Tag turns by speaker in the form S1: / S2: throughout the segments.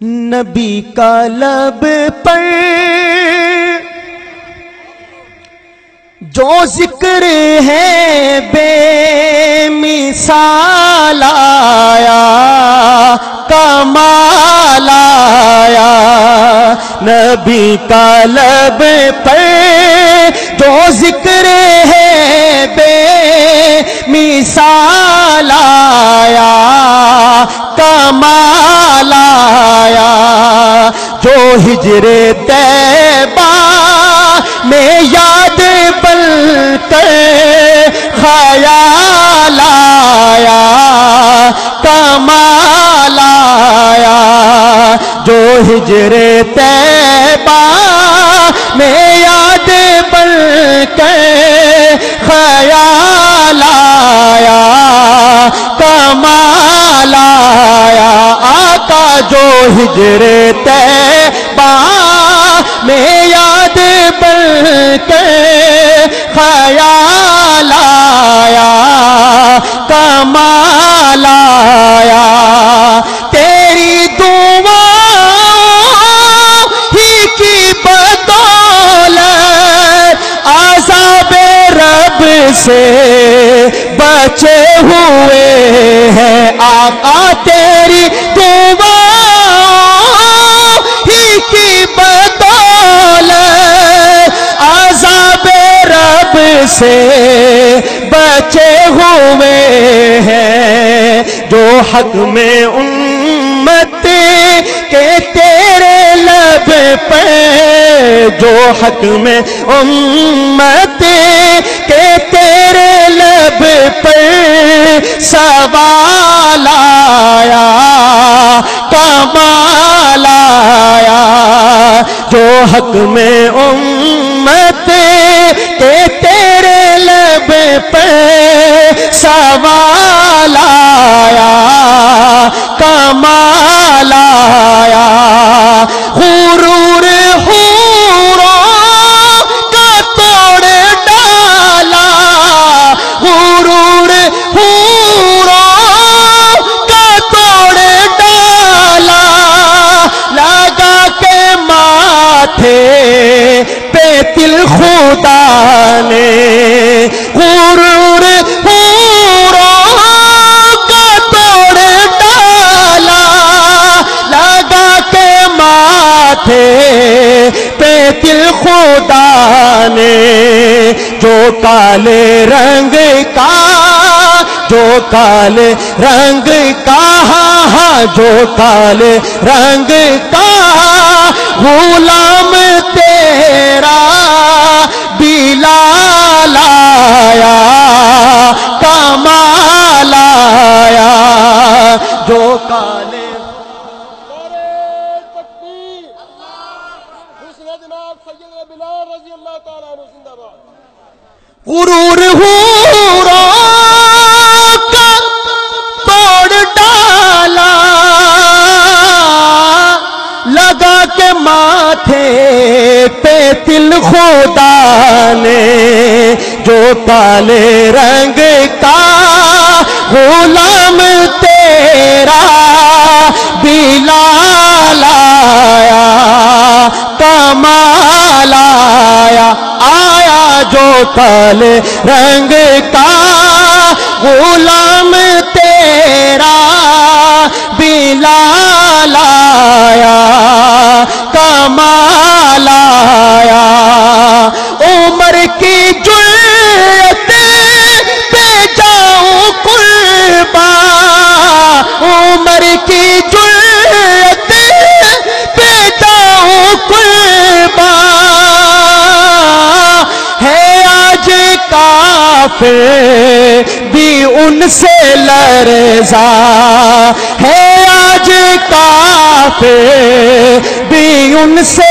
S1: نبی کا لب پر جو ذکر ہے بے مثال آیا، کمال آیا۔ نبی کا لب پر جو ذکر ہے بے مثال آیا، کمال آیا۔ جو ہجر طیبہ میں یاد بن کر خیال آیا، کمال آیا۔ جو ہجر طیبہ میں یاد بن کر خیال آیا، کمال آیا۔ آقا جو ہجر طیبہ میں یاد بن کے خیال آیا، کمال آیا۔ تیری دعا ہی کی بدولت عذاب رب سے بچے ہوئے ہیں آقا، تیری دعا ہی کی بدولت عذاب رب سے بچے ہوئے ہیں۔ جو حق میں امت کے تیرے لب پہ، جو حق میں امت کے تیرے لب پر سوال آیا، کمال آیا۔ جو حق میں امت کے تیرے لب پر سوال آیا، کمال آیا۔ غرور حوروں کا توڑ ڈالا، غرور حوروں کا توڑ ڈالا، لگا کے ماتھے پہ تل خدا نے۔ غرور حوروں کا توڑ ڈالا، لگا کے ماتھے پہ تل خدا نے۔ جو کالے رنگ کا، جو کالے رنگ کا، جو کالے رنگ کا غلام تیرا بلال آیا، کمال آیا۔ جو کالے غرور حوروں کا توڑ ڈالا، لگا کے ماتھے پہ تل خدا نے۔ جو کالے رنگ کا غلام تیرا بلال آیا، کمال آیا۔ آیا جو کالے رنگ کا غلام تیرا بلال آیا، کمال آیا۔ عمر کی جرأت پہ جاؤں قربان، عمر کی جرأت پہ جاؤں قربان، ہے آج کافر بھی ان سے لرزا، ہے آج کافر بھی ان سے۔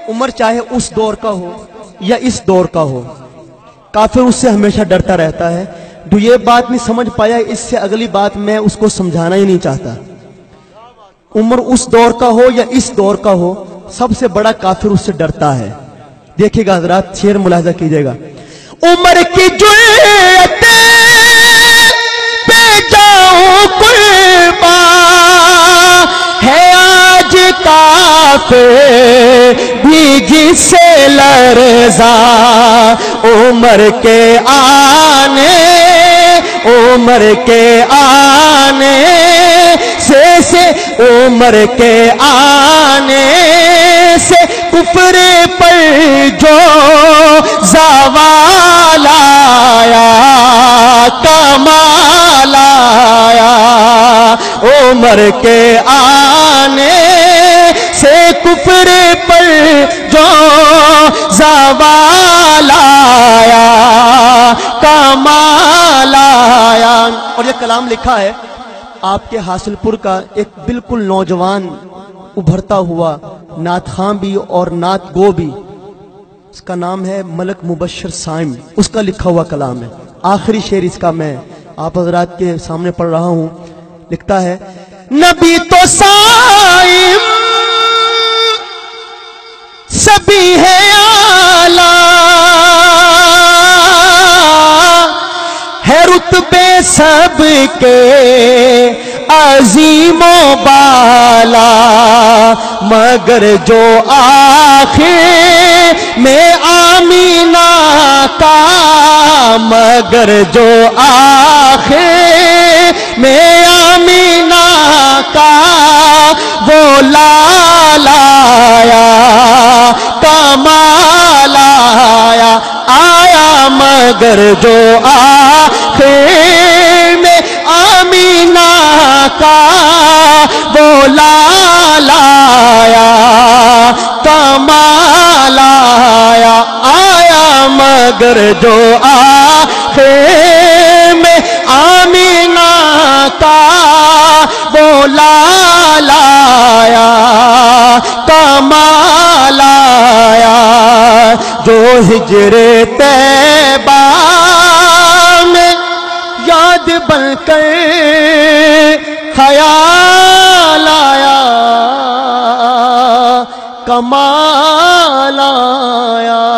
S1: عمر چاہے اس دور کا ہو یا اس دور کا ہو، کافر اس سے ہمیشہ ڈرتا رہتا ہے۔ جو یہ بات نہیں سمجھ پایا، اس سے اگلی بات میں اس کو سمجھانا ہی نہیں چاہتا۔ عمر اس دور کا ہو یا اس دور کا ہو، سب سے بڑا کافر اس سے ڈرتا ہے۔ دیکھیے گا حضرات، شعر ملاحظہ کیجئے گا۔ عمر کی جرأت پہ جاؤں قربان ہے آج کافر بھی جس سے لرزا، عمر کے آنے سے عمر کے آنے سے کفر پر جو زوال آیا کمال آیا، عمر کے آنے سے کفر پر جو زوال آیا کمال آیا۔ اور یہ کلام لکھا ہے آپ کے حاصل پور کا ایک بالکل نوجوان ابھرتا ہوا نعت خواں بھی اور نعت گو بھی، اس کا نام ہے ملک مبشر سائم، اس کا لکھا ہوا کلام ہے۔ آخری شعر اس کا میں آپ حضرات کے سامنے پڑھ رہا ہوں۔ لکھتا ہے، نبی تو سائم سبھی ہے اعلیٰ، ہے رتبے سب کے عظیم و بالا، مگر جو آخر میں آمینہ کا، مگر جو آخر میں آمینہ کا وہ لال آیا کمال آیا، آیا مگر جو آخر میں آمینہ کا وہ لال آیا کمال آیا، آیا مگر جو آخر میں آمینہ کا وہ لال آیا کمال آیا، جو ہجر طیبہ میں یاد بن کر خیال آیا کمال آیا۔